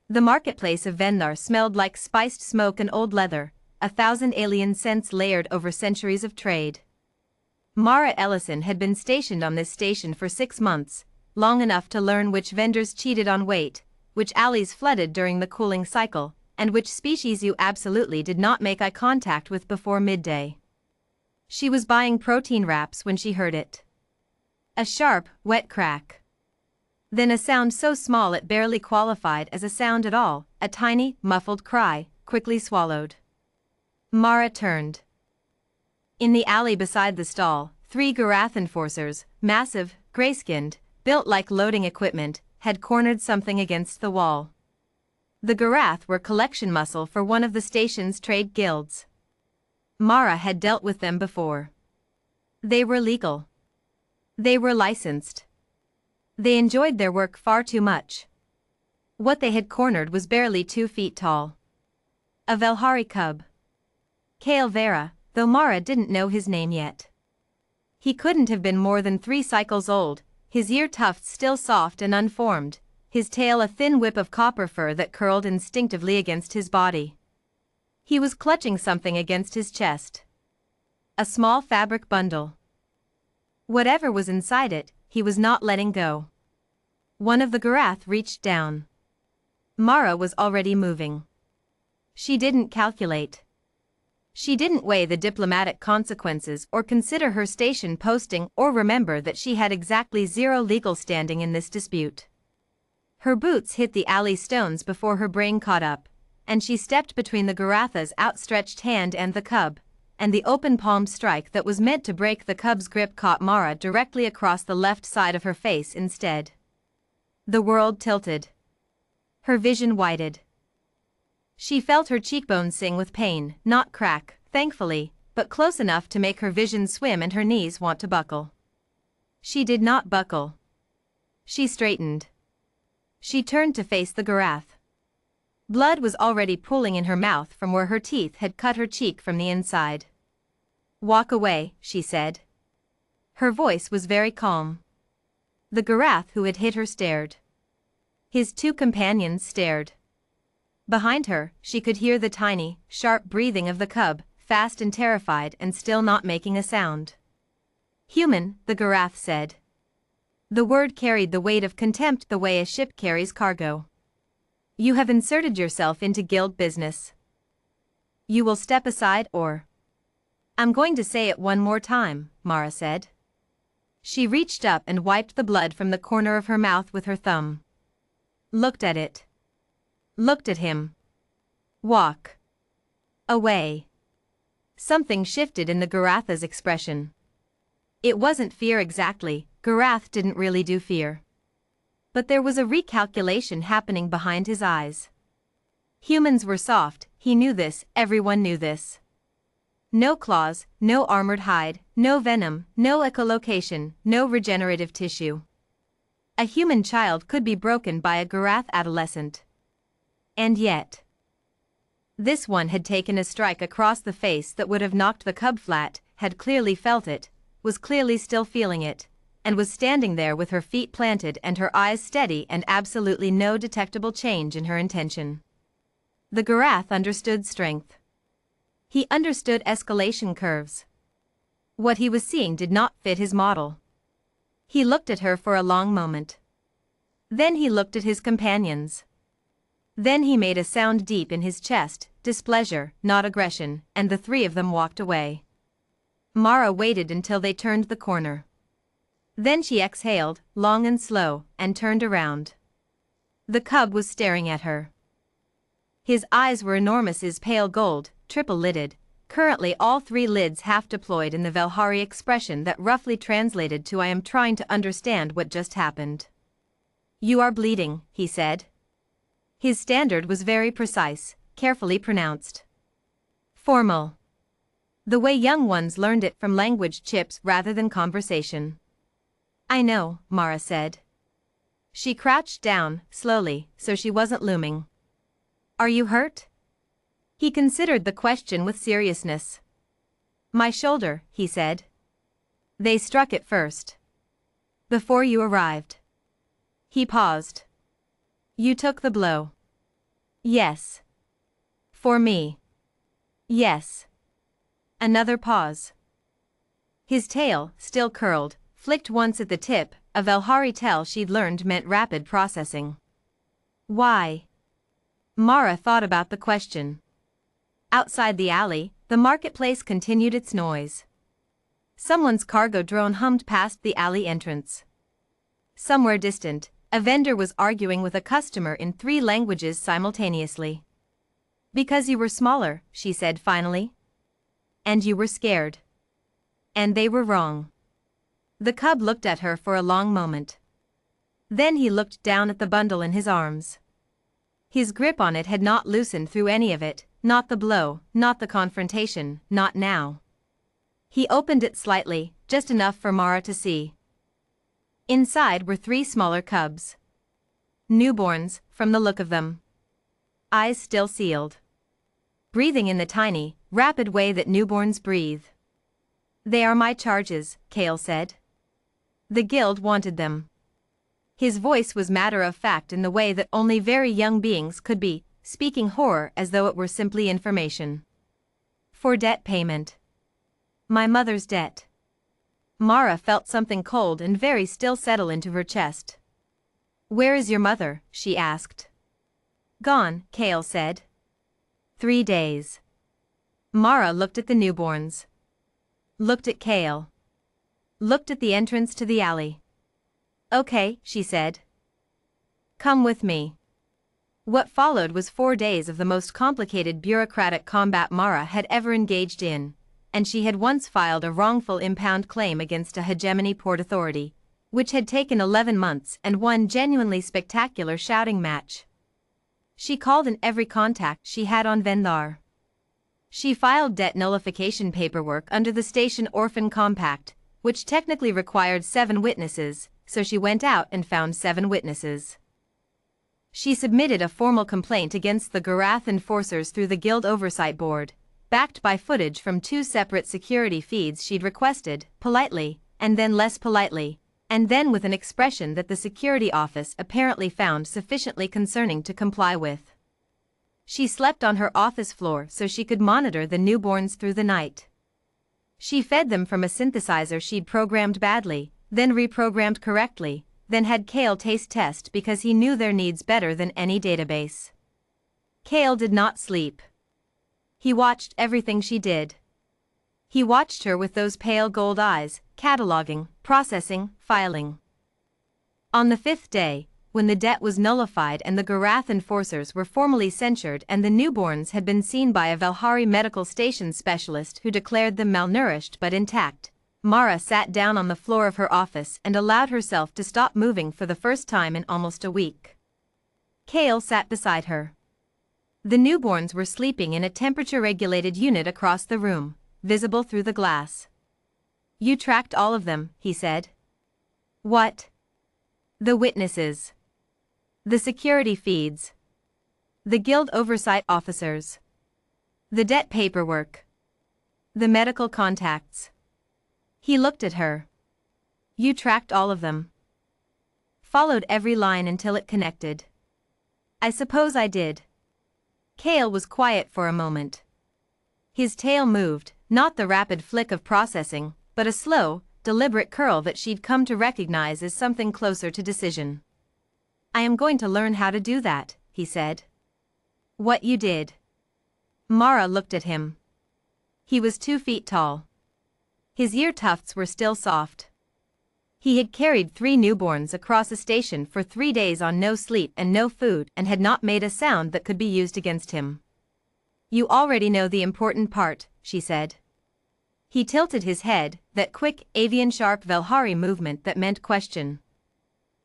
The marketplace of Vendar smelled like spiced smoke and old leather, 1,000 alien scents layered over centuries of trade. Mara Ellison had been stationed on this station for 6 months, long enough to learn which vendors cheated on weight, which alleys flooded during the cooling cycle, and which species you absolutely did not make eye contact with before midday. She was buying protein wraps when she heard it. A sharp, wet crack. Then a sound so small it barely qualified as a sound at all, a tiny, muffled cry, quickly swallowed. Mara turned. In the alley beside the stall, 3 Garath enforcers, massive, gray-skinned, built like loading equipment, had cornered something against the wall. The Garath were collection muscle for one of the station's trade guilds. Mara had dealt with them before. They were legal. They were licensed. They enjoyed their work far too much. What they had cornered was barely 2 feet tall. A Velhari cub. Kale Vera, though Mara didn't know his name yet. He couldn't have been more than 3 cycles old, his ear tufts still soft and unformed, his tail a thin whip of copper fur that curled instinctively against his body. He was clutching something against his chest. A small fabric bundle. Whatever was inside it, he was not letting go. One of the Garath reached down. Mara was already moving. She didn't calculate. She didn't weigh the diplomatic consequences or consider her station posting or remember that she had exactly 0 legal standing in this dispute. Her boots hit the alley stones before her brain caught up, and she stepped between the Garatha's outstretched hand and the cub, and the open palm strike that was meant to break the cub's grip caught Mara directly across the left side of her face instead. The world tilted. Her vision widened. She felt her cheekbones sing with pain, not crack, thankfully, but close enough to make her vision swim and her knees want to buckle. She did not buckle. She straightened. She turned to face the Garath. Blood was already pooling in her mouth from where her teeth had cut her cheek from the inside. "Walk away," she said. Her voice was very calm. The Garath who had hit her stared. His 2 companions stared. Behind her, she could hear the tiny, sharp breathing of the cub, fast and terrified and still not making a sound. "Human," the Garath said. The word carried the weight of contempt the way a ship carries cargo. "You have inserted yourself into guild business. You will step aside or—" "I'm going to say it one more time," Mara said. She reached up and wiped the blood from the corner of her mouth with her thumb. Looked at it. Looked at him. "Walk away." Something shifted in the Garatha's expression. It wasn't fear exactly, Garath didn't really do fear. But there was a recalculation happening behind his eyes. Humans were soft, he knew this, everyone knew this. No claws, no armored hide, no venom, no echolocation, no regenerative tissue. A human child could be broken by a Garath adolescent. And yet, this one had taken a strike across the face that would have knocked the cub flat, had clearly felt it, was clearly still feeling it, and was standing there with her feet planted and her eyes steady and absolutely no detectable change in her intention. The Garath understood strength. He understood escalation curves. What he was seeing did not fit his model. He looked at her for a long moment. Then he looked at his companions. Then he made a sound deep in his chest, displeasure, not aggression, and the 3 of them walked away. Mara waited until they turned the corner. Then she exhaled, long and slow, and turned around. The cub was staring at her. His eyes were enormous as pale gold, triple-lidded, currently all 3 lids half deployed in the Velhari expression that roughly translated to "I am trying to understand what just happened." "You are bleeding," he said. His standard was very precise, carefully pronounced. Formal. The way young ones learned it from language chips rather than conversation. "I know," Mara said. She crouched down, slowly, so she wasn't looming. "Are you hurt?" He considered the question with seriousness. "My shoulder," he said. "They struck it first. Before you arrived." He paused. "You took the blow." Yes. For me. Yes. Another pause. His tail, still curled, flicked once at the tip, a Velhari tell she'd learned meant rapid processing. Why? Mara thought about the question. Outside the alley, the marketplace continued its noise. Someone's cargo drone hummed past the alley entrance. Somewhere distant, a vendor was arguing with a customer in 3 languages simultaneously. Because you were smaller, she said finally. And you were scared. And they were wrong. The cub looked at her for a long moment. Then he looked down at the bundle in his arms. His grip on it had not loosened through any of it, not the blow, not the confrontation, not now. He opened it slightly, just enough for Mara to see. Inside were 3 smaller cubs. Newborns, from the look of them. Eyes still sealed. Breathing in the tiny, rapid way that newborns breathe. They are my charges, Kale said. The guild wanted them. His voice was matter-of-fact in the way that only very young beings could be, speaking horror as though it were simply information. For debt payment. My mother's debt. Mara felt something cold and very still settle into her chest. Where is your mother? She asked. Gone, Kale said. 3 days. Mara looked at the newborns. Looked at Kale. Looked at the entrance to the alley. Okay, she said. Come with me. What followed was 4 days of the most complicated bureaucratic combat Mara had ever engaged in, and she had once filed a wrongful impound claim against a hegemony port authority, which had taken 11 months and one genuinely spectacular shouting match. She called in every contact she had on Vendar. She filed debt nullification paperwork under the Station Orphan Compact, which technically required 7 witnesses, so she went out and found 7 witnesses. She submitted a formal complaint against the Garath enforcers through the Guild Oversight Board, backed by footage from 2 separate security feeds she'd requested, politely, and then less politely, and then with an expression that the security office apparently found sufficiently concerning to comply with. She slept on her office floor so she could monitor the newborns through the night. She fed them from a synthesizer she'd programmed badly, then reprogrammed correctly, then had Kale taste test because he knew their needs better than any database. Kale did not sleep. He watched everything she did. He watched her with those pale gold eyes, cataloging, processing, filing. On the 5th day, when the debt was nullified and the Garath enforcers were formally censured and the newborns had been seen by a Velhari medical station specialist who declared them malnourished but intact, Mara sat down on the floor of her office and allowed herself to stop moving for the first time in almost a week. Kale sat beside her. The newborns were sleeping in a temperature-regulated unit across the room, visible through the glass. You tracked all of them, he said. What? The witnesses. The security feeds. The guild oversight officers. The debt paperwork. The medical contacts. He looked at her. You tracked all of them. Followed every line until it connected. I suppose I did. Kale was quiet for a moment. His tail moved, not the rapid flick of processing, but a slow, deliberate curl that she'd come to recognize as something closer to decision. I am going to learn how to do that, he said. What you did. Mara looked at him. He was 2 feet tall. His ear tufts were still soft. He had carried 3 newborns across a station for 3 days on no sleep and no food and had not made a sound that could be used against him. You already know the important part, she said. He tilted his head, that quick, avian-sharp Velhari movement that meant question.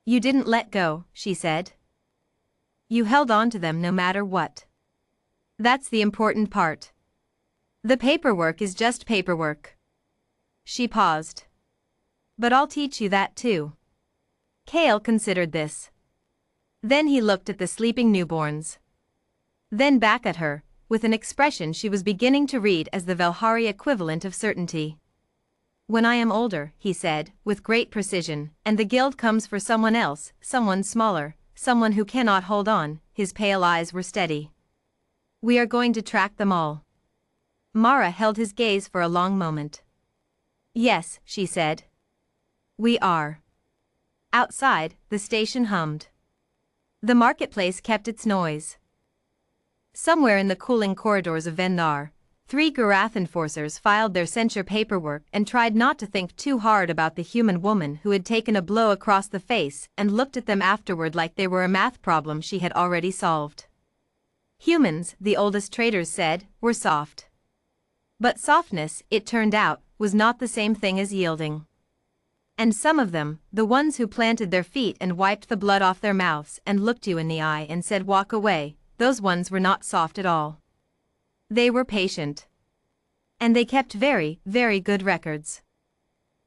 You didn't let go, she said. You held on to them no matter what. That's the important part. The paperwork is just paperwork. She paused. But I'll teach you that too. Kale considered this. Then he looked at the sleeping newborns. Then back at her, with an expression she was beginning to read as the Velhari equivalent of certainty. When I am older, he said, with great precision, and the guild comes for someone else, someone smaller, someone who cannot hold on, his pale eyes were steady. "We are going to track them all." Mara held his gaze for a long moment. "Yes," she said. "We are." Outside, the station hummed. The marketplace kept its noise. Somewhere in the cooling corridors of Vendar, 3 Garath enforcers filed their censure paperwork and tried not to think too hard about the human woman who had taken a blow across the face and looked at them afterward like they were a math problem she had already solved. Humans, the oldest traders said, were soft. But softness, it turned out, was not the same thing as yielding. And some of them, the ones who planted their feet and wiped the blood off their mouths and looked you in the eye and said walk away, those ones were not soft at all. They were patient. And they kept very, very good records.